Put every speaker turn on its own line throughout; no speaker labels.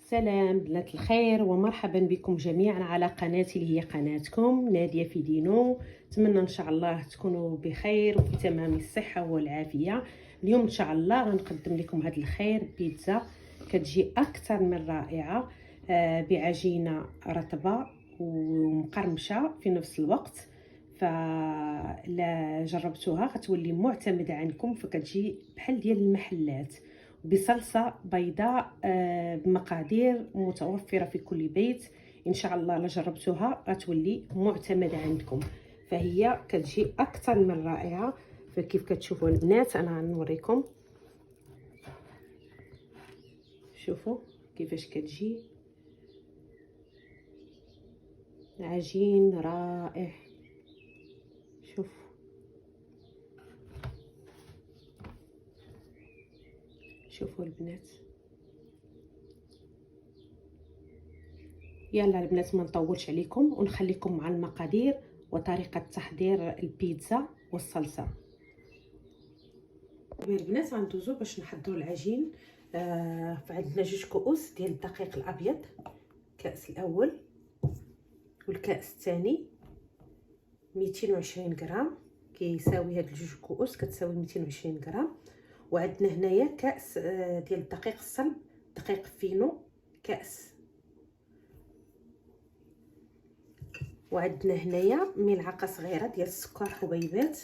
سلام بنات الخير ومرحبا بكم جميعا على قناتي اللي هي قناتكم نادية في دينو. نتمنى ان شاء الله تكونوا بخير وفي تمام الصحة والعافية. اليوم ان شاء الله غنقدم لكم هذا الخير بيتزا كتجي اكثر من رائعة، بعجينة رطبة ومقرمشة في نفس الوقت. فلا جربتوها غتولي معتمدة عنكم، فكتجي بحال ديال المحلات بصلصه بيضاء بمقادير متوفره في كل بيت. ان شاء الله لا جربتوها غتولي معتمده عندكم، فهي كتجي اكثر من رائعه. فكيف كتشوفوا البنات انا غنوريكم، شوفوا كيفاش كتجي عجين رائع. شوفوا البنات. يلا البنات ما نطولش عليكم ونخليكم مع المقادير وطريقه تحضير البيتزا والصلصه. البنات غندوزو باش نحضروا العجين. فعندنا 2 كؤوس ديال الدقيق الابيض، الكاس الاول والكاس الثاني 220 غرام، كيساوي هاد 2 كؤوس كتساوي 220 غرام. وعندنا هنايا كاس ديال الدقيق الصلب، دقيق فينو كاس. وعندنا هنايا ملعقه صغيره ديال السكر حبيبات،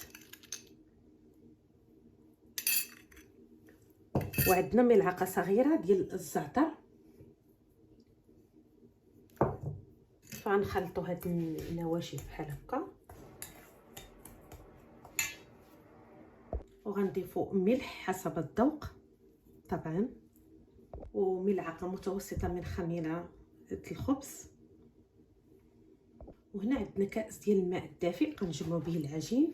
وعندنا ملعقه صغيره ديال الزعتر. فغنخلطوا هاد النواشف بحال هكا، وغنضيفوا ملح حسب الذوق طبعا، وملعقه متوسطه من خميره الخبز. وهنا عندنا كاس ديال الماء الدافئ غنجمعوا به العجين.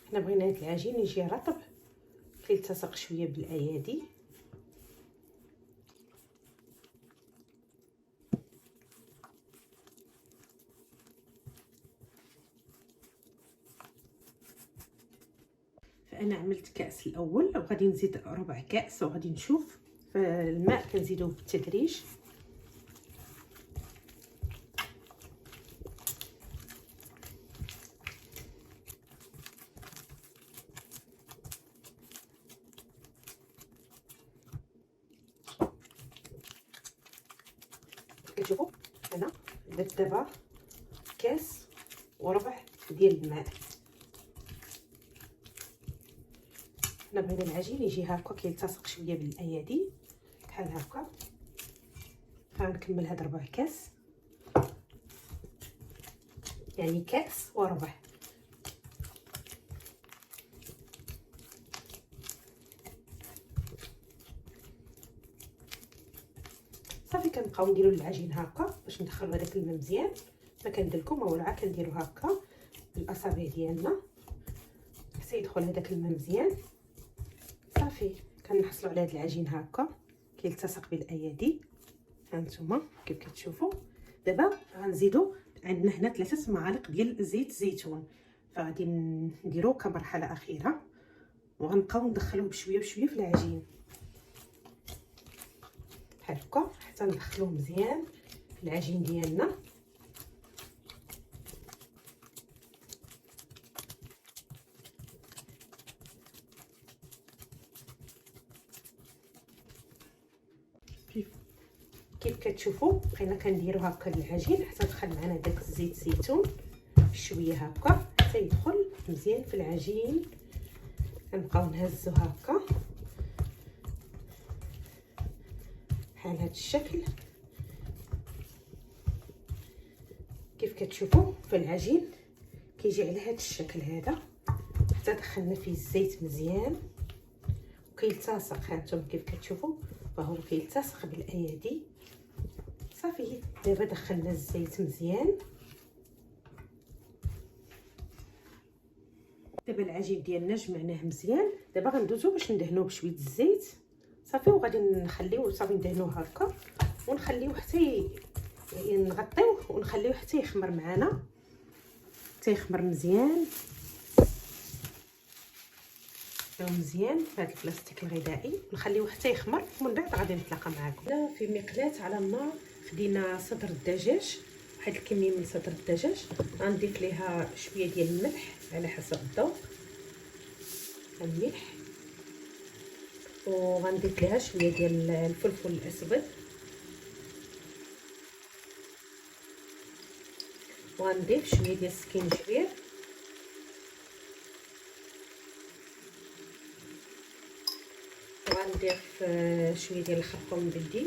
حنا بغينا هاد العجين يجي رطب كيلتصق شويه بالايادي. فانا عملت كاس الاول وغادي نزيد ربع كاس، وغادي نشوف فالماء كنزيدوه بالتدريج. كتشوفوا انا درت دابا كاس وربع ديال الماء. حنا بغينا العجين يجي هكا كيلتصق شويه بالايادي بحال هكا. غنكمل هاد ربع كاس، يعني كاس وربع. صافي كنبقاو نديروا العجين هكا باش ندخلوا هذاك الماء مزيان. ما كندير لكم والو، عا كنديروا هكا بالاصابع ديالنا حتى يدخل هذاك الماء مزيان. صافي كنحصلوا على هذا العجين هكا كيلتصق بالايادي. هانتوما كيف كتشوفوا. دابا غنزيدوا عندنا هنا 3 معالق ديال زيت الزيتون، فغادي نديروه كمرحله اخيره، وغنبقاو ندخلوه بشويه بشويه في العجين بحال هكا حتى ندخلوه مزيان في العجين ديالنا. كيف كتشوفوا بقينا كنديروا هكا العجين حتى دخل معنا داك الزيت الزيتون شويه هكا حتى يدخل مزيان في العجين. كنبقاو نهزو هكا بحال هذا الشكل. كيف كتشوفوا فالعجين كيجي على هذا الشكل هذا حتى دخلنا فيه الزيت مزيان وكيلتصق. هانتوما كيف كتشوفوا فهو كيلتصق بالايادي. صافي دابا دخلنا الزيت مزيان. دابا العجين ديالنا جمعناه مزيان. دابا غندوزو باش ندهنوه بشويه الزيت. صافي وغادي نخليوه صافي ندهنوه هكا ونخليوه حتى نغطيوه ونخليوه حتى يخمر معنا، حتى يخمر مزيان. مزيان في هذا البلاستيك الغذائي، نخليوه حتى يخمر ومن بعد غادي نتلاقى معكم. لا في مقلاة على النار خدينا صدر الدجاج، واحد الكميه من صدر الدجاج، غنضيف ليها شويه ديال الملح على حسب الذوق، الملح، وغنضيف ليها شويه ديال الفلفل الاسود، وغنضيف شويه ديال السكينجبير، وغنضيف شويه ديال الخرقوم بلدي،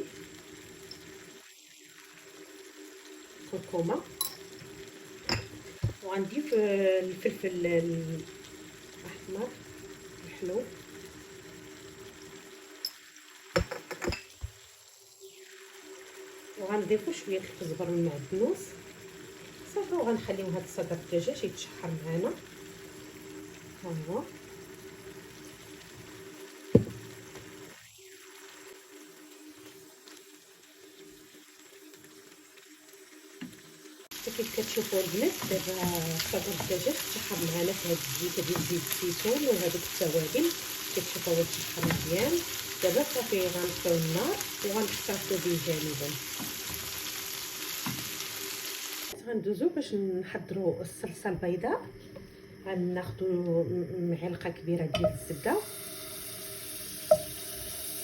كركومه، وغنضيف الفلفل الاحمر الحلو، وغنضيفو شويه الكزبر المعدنوس صافي، وغنخليو هاد الصدر الدجاج يتشحر معنا. ها هو كيف كتشوفوا البنات دابا صدر الدجاج تشحر معنا في هاد الزيت ديال زيت الزيتون وهذوك التوابل، كتشوفوا هو تشحر مزيان. دابا صافي غنطفيو النار وغنحتفظوا به جانبا. غندوزو باش نحضروا الصلصه البيضاء. غناخذوا معلقه كبيره ديال الزبده،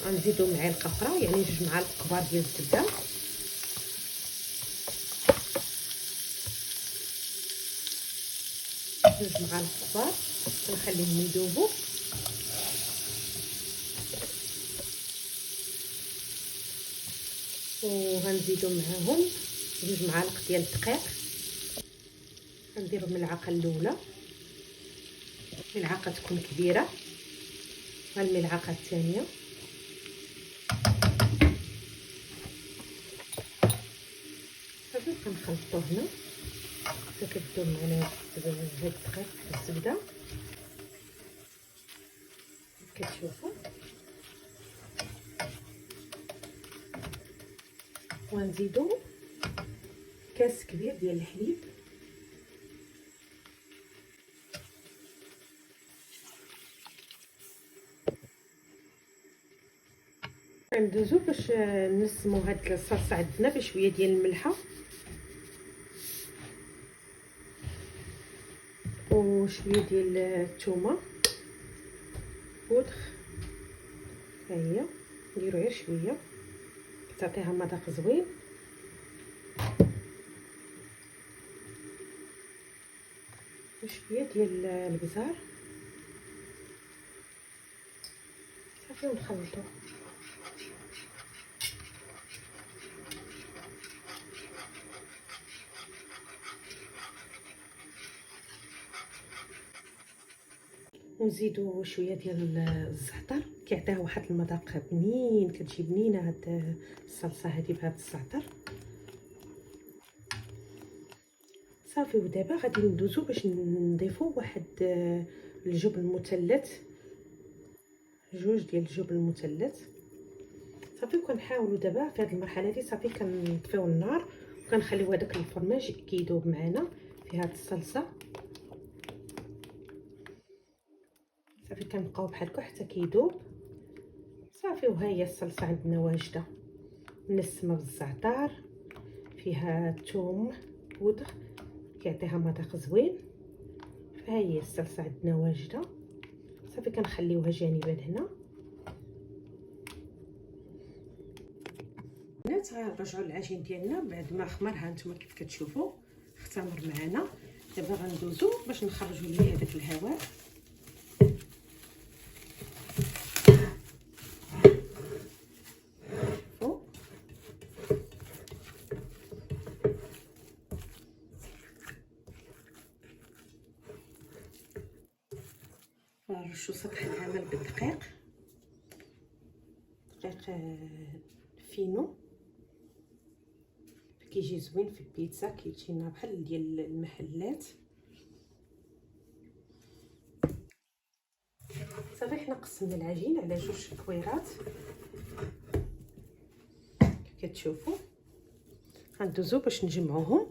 غنزيدوا معلقه اخرى يعني 2 معالق كبار ديال الزبده، جوج معالق كبار كنخليهم يذوبوا، وغنزيدوا معاهم 2 معالق ديال الدقيق، غندير الملعقه الاولى، ملعقه تكون كبيره، والملعقه الثانيه، صافي كنخلطو هنا حتى كتذوب معنا هاد الدقيق في الزبده كتشوفوا. ونزيدو كاس كبير ديال الحليب، ندوزو باش نسمو هاد الصلصه عندنا بشويه ديال الملحه وشويه ديال الثومه بودغ، ها هي نديرو غير شويه تعطيها مذاق زوين، وشويه ديال البزار صافي ونخلطو. ونزيدو شويه ديال الزعتر كيعطيها واحد المذاق بنين، كتجي بنينه هاد الصلصه هادي بهاد الزعتر صافي. ودابا غادي ندوزو باش نضيفو واحد الجبن المثلث، 2 ديال الجبن المثلث صافي. وكنحاولوا دابا في هذه المرحله هذه صافي كنطفيو النار وكنخليو هذاك الفرماج كيذوب معنا في هذه الصلصه صافي. كنبقاو بحال حتى كيذوب صافي. وها هي الصلصه عندنا واجده، منسمه بالزعتر، فيها الثوم بودغ كيعطيها مذاق زوين. فها هي الصلصه عندنا واجده صافي. كنخليوها جانبا هنا. البنات غنرجعوا للعجين ديالنا بعد ما خمر، ها نتوما كيف كتشوفوا اختمر معنا. دابا غندوزو باش نخرجوا ليه هذاك الهواء. نرشوا سطح العمل بالدقيق، دقيق فينو كيجي زوين في البيتزا، كيجينا بحال ديال المحلات صافي. حنا قسمنا العجين على 2 كويرات كيف كتشوفوا. غندوزو باش نجمعوهم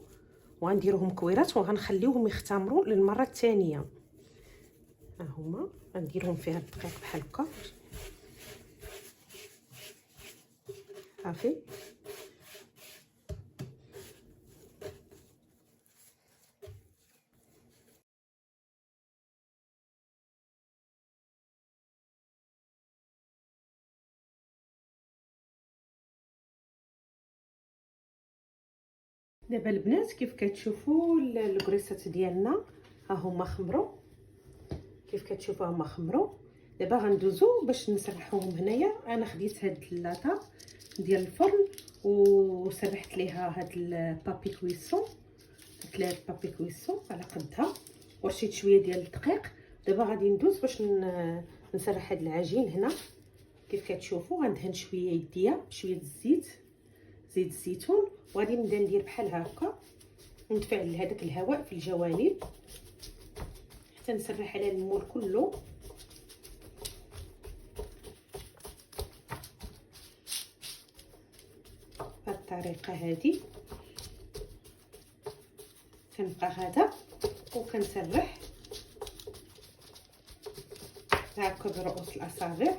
وغنديروهم كويرات وغنخليوهم يختمروا للمره الثانيه. ها هما غنديرهم فيها الدقيق بحال هكا صافي. دابا البنات كيف كتشوفوا الكريسات ديالنا ها هما خمروا، كيف كتشوفوا هما خمروا. دابا غندوزو باش نسرحوهم. هنايا انا خديت هاد اللاطه ديال الفرن وسرحت ليها هاد البابي كويسون، درت ليها البابي كويسون على قدها ورشيت شويه ديال الدقيق. دابا غادي ندوز باش نسرح هاد العجين. هنا كيف كتشوفوا غندهن شويه يديا بشويه الزيت، زيت الزيتون، وغادي نبدا ندير بحال هكا ونتفاعل هذاك الهواء في الجوانب حتى نسرح على المول كله. بهذه الطريقه هذه كنبقى غادا وكنسرح هكا برؤوس الاصابع.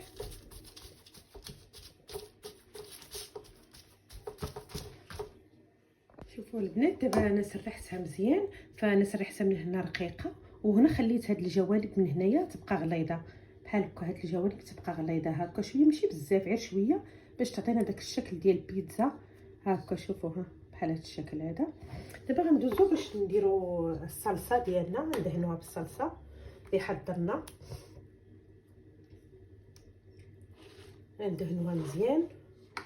شوفوا البنات دابا انا سرحتها مزيان، فانا سرحتها من هنا رقيقه وهنا خليت هاد الجوانب من هنايا تبقى غليظه بحال هكا. هاد الجوانب تبقى غليظه هكا شويه، ماشي بزاف غير شويه باش تعطينا داك الشكل ديال البيتزا هكا. شوفوها بحال هاد الشكل هذا. دابا غندوزو باش نديرو الصلصه ديالنا، ندهنوها بالصلصه اللي حضرنا، ندهنوها مزيان.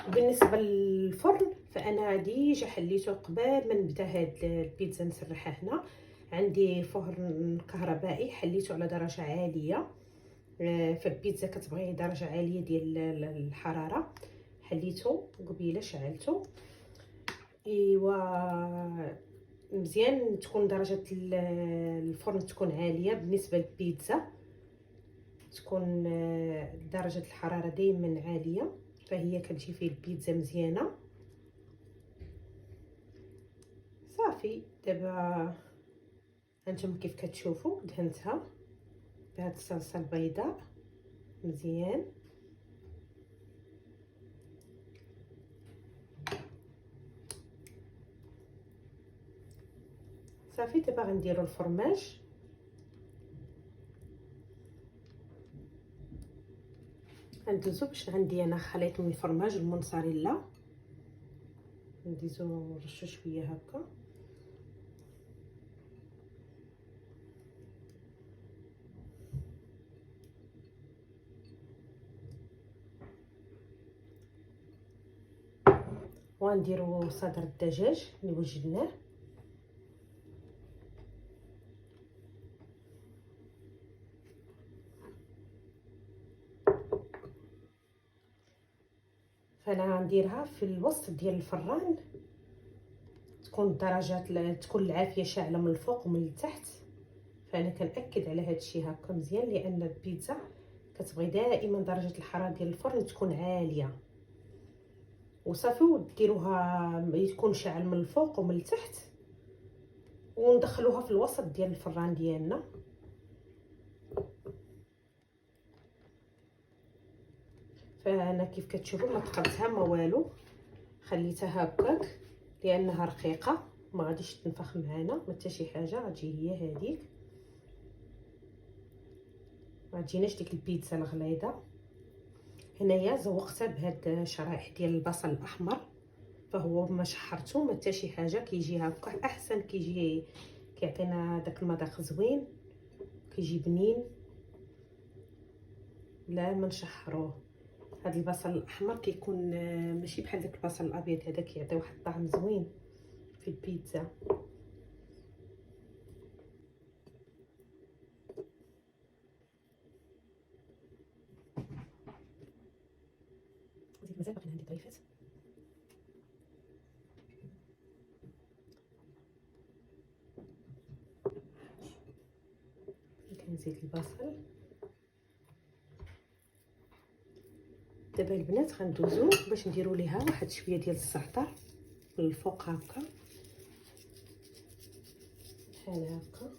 بالنسبه للفرن فانا ديجا حليته قبل ما نبدا هاد البيتزا نسرحها. هنا عندي فرن كهربائي حليته على درجه عاليه، فالبيتزا كتبغي درجه عاليه ديال الحراره. حليته قبيله شعلته، ايوا مزيان تكون درجه الفرن تكون عاليه. بالنسبه للبيتزا تكون درجه الحراره دائما عاليه، فهي كتجي فيه البيتزا مزيانه. صافي دابا هانتوما كيف كتشوفوا دهنتها بهاد الصلصه البيضاء مزيان. صافي دابا غنديروا الفرماج. غندوزو باش عندي انا خليط من الفرماج المونساريلا، نديزو نرشو شويه هكا. وغنديرو صدر الدجاج اللي وجدناه، فانا غنديرها في الوسط ديال الفران، تكون الدرجات تكون العافيه شاعله من الفوق ومن التحت. فانا كنأكد على هذا الشيء هكا مزيان، لان البيتزا كتبغي دائما درجه الحراره ديال الفرن تكون عاليه. وصافي وديروها يكون شاعل من الفوق ومن التحت، وندخلوها في الوسط ديال الفران ديالنا. فانا كيف كتشوفوا ما تقلتها ما والو، خليتها هكاك لانها رقيقه ما غاديش تنفخ معنا ما حتى شي حاجه، غتجي هي هذيك، ما تجيناش ديك البيتزا الغليظه. هنايا زوقتها بهاد شرائح ديال البصل الاحمر، فهو ما شحرته ما حتى شي حاجه، كيجي هكا احسن، كيجي كيعطينا داك المذاق زوين، كيجي بنين بلا ما نشحروه. هاد البصل الاحمر كيكون ماشي بحال داك البصل الابيض، هذا كيعطي واحد الطعم زوين في البيتزا. زيد مازال باقي عندي ضيفات، كنزيد البصل. دابا البنات غندوزو باش نديرو ليها واحد شويه ديال الزعتر من الفوق هكا بحال هكا.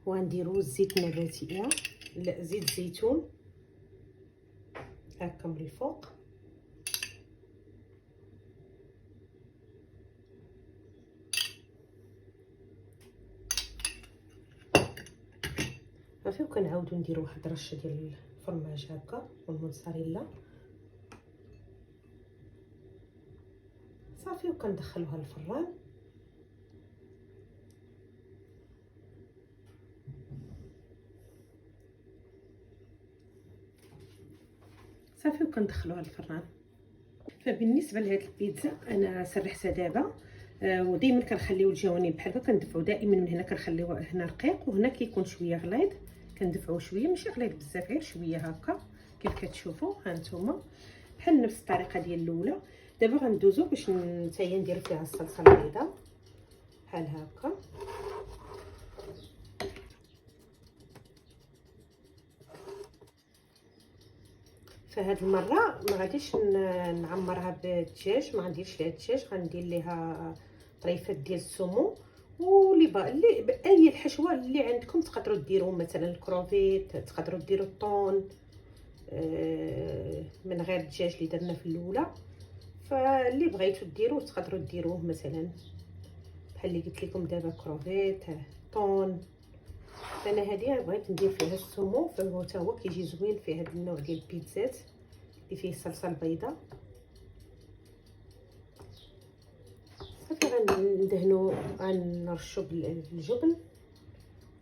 وغنديرو الزيت النباتيه، لا زيت الزيتون هكا من الفوق. صافي وكنعاودو نديرو واحد رشه ديال الفرماج هكا والموتزاريلا صافي، وكندخلوها للفران. صافي وكندخلوها للفران. فبالنسبه لهاد البيتزا انا سرحتها دابا، ودائما كنخليو الجوانب بحال هكا، كندفعو دائما من هنا، كنخليوه هنا رقيق وهنا كيكون شويه غليظ، كندفعو شويه ماشي غليظ بزاف، غير شويه هكا كيف كتشوفوا. ها نتوما بحال نفس الطريقه ديال الاولى. دابا غندوزو باش نتايا ندير فيها الصلصه البيضاء بحال هكا. فهاد المره ما غاديش نعمرها بالدجاج، ما غنديرش ليها الدجاج، غندير ليها طريفات ديال السمو اللي باي الحشوه اللي عندكم تقدروا ديروا، مثلا الكروفيت، تقدروا ديروا الطون من غير الدجاج اللي درنا في الاولى. فاللي بغيتوا ديروا تقدروا ديروه، مثلا بحال اللي قلت لكم دابا كروفيت، طون. انا هذه بغيت ندير فيها السمو، فهو حتى هو كيجي زوين في هذا النوع ديال البيتزات اللي فيه الصلصه البيضاء. صافي غندهنو، غنرشو بالجبن،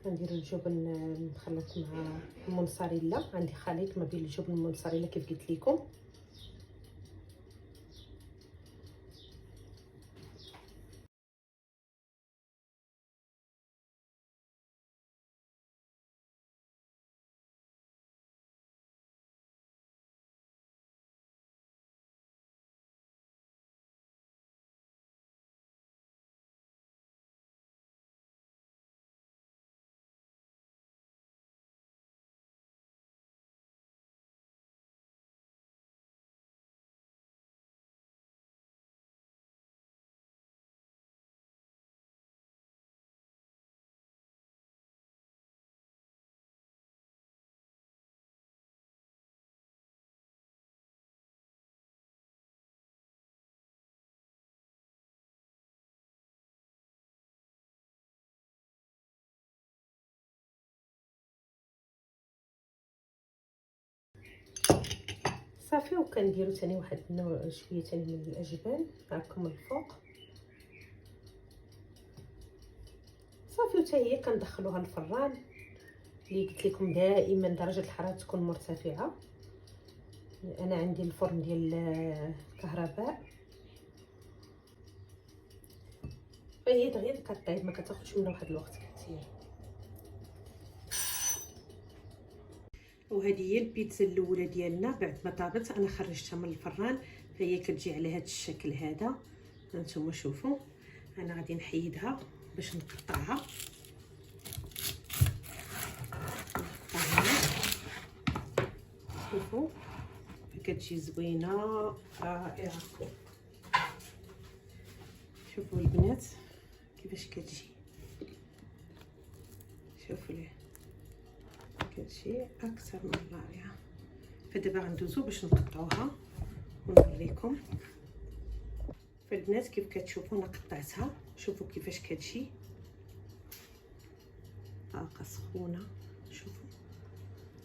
غندير الجبن مخلط مع المونساريلا، عندي خليط ما بين الجبن والمونساريلا كيف قلت لكم. صافي وكنديروا ثاني واحد النوع شويه ثاني من الاجبان هاكا من الفوق. صافي وتا هي كندخلوها للفران، اللي قلت لكم دائما درجه الحراره تكون مرتفعه. انا عندي الفرن ديال الكهرباء، فهي دغيا كطيب، ما كتاخذش منها واحد الوقت كثير. وهذه هي البيتزا الاولى ديالنا بعد ما طابت، انا خرجتها من الفران، فهي كتجي على هذا الشكل هذا. هانتوما شوفوا، انا غادي نحيدها باش نقطعها. شوفوا كتجي زوينه رائعه. شوفوا البنات كيفاش كتجي، شوفوا ليه كتجي اكثر من رائعه. فدابا غندوزو باش نقطعوها ونوريكم. فالبنات كيف كتشوفوا انا قطعتها، شوفوا كيفاش كتجي هاكا سخونه. شوفوا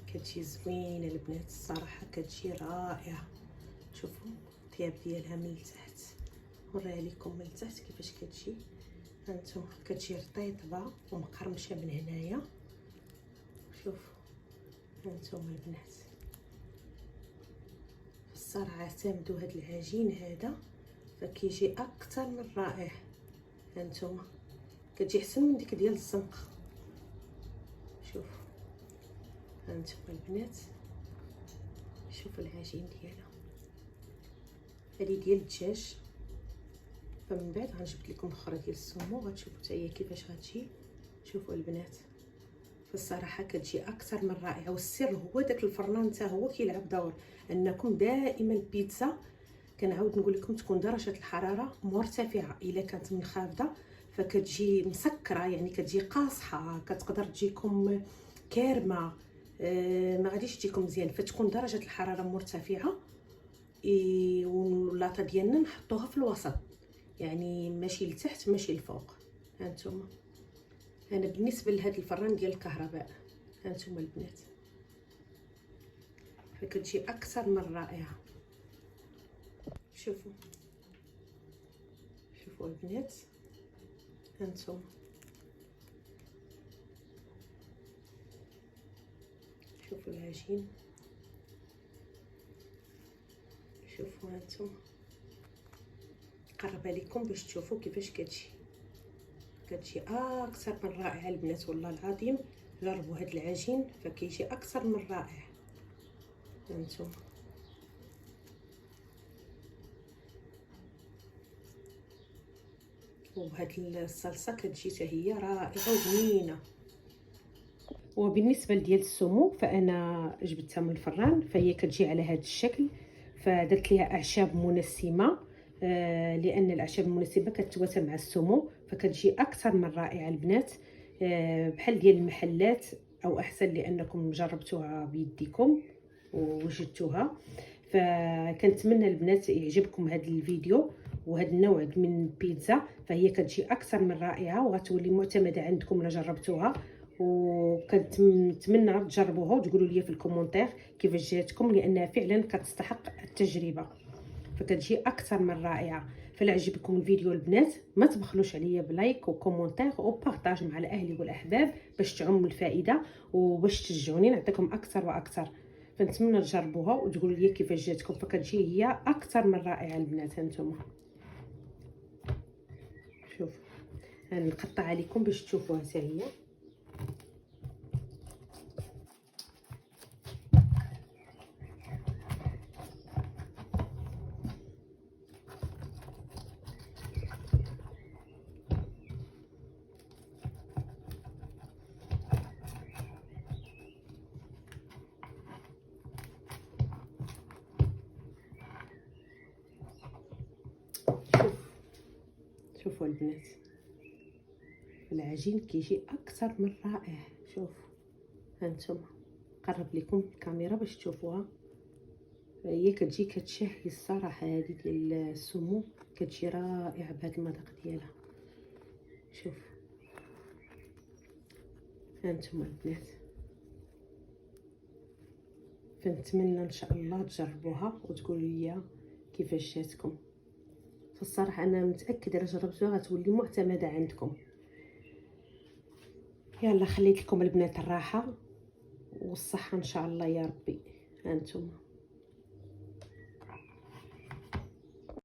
كتجي زوينه البنات، الصراحه كتجي رائعه. شوفوا الطياب ديالها من التحت، نوريها لكم من التحت كيفاش كتجي. هانتوما كتجي رطيبه ومقرمشه من هنايا. شوفوا هانتوما البنات، الصراحه اعتمدوا هذا العجين هذا فكيجي اكثر من رائع. هانتوما كتجي احسن من ديك ديال الزنقه. شوفوا هانتوما البنات، شوفوا العجين ديالها، هذه ديال الدجاج. فمن بعد غنجبد لكم اخرى ديال السمو، غتشوفوا حتى هي كيفاش غتجي. شوفوا البنات، فالصراحه كتجي اكثر من رائعه. والسر هو داك الفران حتى هو كيلعب دور، انكم دائما البيتزا كنعاود نقول لكم تكون درجه الحراره مرتفعه. الا كانت منخفضه فكتجي مسكره، يعني كتجي قاصحه، كتقدر تجيكم كارمه، ما غاديش تجيكم مزيان. فتكون درجه الحراره مرتفعه، واللاطه ديالنا نحطوها في الوسط، يعني ماشي لتحت ماشي لفوق. هانتوما انا بالنسبه لهذا الفران ديال الكهرباء، هانتوما البنات، فكتجي اكثر من رائعه. شوفوا شوفوا البنات، هانتوما شوفوا العجين، شوفوا هانتوما، قربها لكم باش تشوفوا كيفاش كتجي اكثر من رائعه البنات. والله العظيم جربوا هذا العجين فكيجي اكثر من رائع. هانتوما وهاد الصلصه كتجي حتى هي رائعه وزوينه. وبالنسبه لديال السمو فانا جبتها من الفران، فهي كتجي على هذا الشكل، فدرت ليها اعشاب منسمه، لان الاعشاب المنسمه كتتواتى مع السمو فكتجي اكثر من رائعه البنات، بحال ديال المحلات او احسن لانكم جربتوها بيديكم ووجدتوها. فكنتمنى البنات يعجبكم هذا الفيديو وهذا النوع من البيتزا، فهي كتجي اكثر من رائعه وغتولي معتمده عندكم الا جربتوها. وكنتمنى تجربوها وتقولوا لي في الكومونتير كيفاش جاتكم، لانها فعلا كتستحق التجربه، فكتجي اكثر من رائعه. فلا عجبكم الفيديو البنات ما تبخلوش عليا بلايك وكومونتير وبارطاج مع الاهل والاحباب باش تعم الفائده وباش تشجعوني نعطيكم اكثر واكثر. فنتمنى تجربوها وتقولوا لي كيفاش جاتكم، فكتجي هي اكثر من رائعه البنات. هانتوما شوف نقطع عليكم باش تشوفوها حتى هي. شوفوا البنات العجين كيجي اكثر من رائع. شوف هانتوما قرب لكم الكاميرا باش تشوفوها، هي كتجي كتشهي الصراحه. هذه ديال السمو كتجي رائعه بهذا المذاق ديالها. شوف هانتوما البنات، فنتمنى ان شاء الله تجربوها وتقولوا لي كيفاش جاتكم. فالصراحه انا متاكده الا جربتوها غتولي معتمده عندكم. يلا خليت لكم البنات الراحه والصحه ان شاء الله يا ربي. هانتوما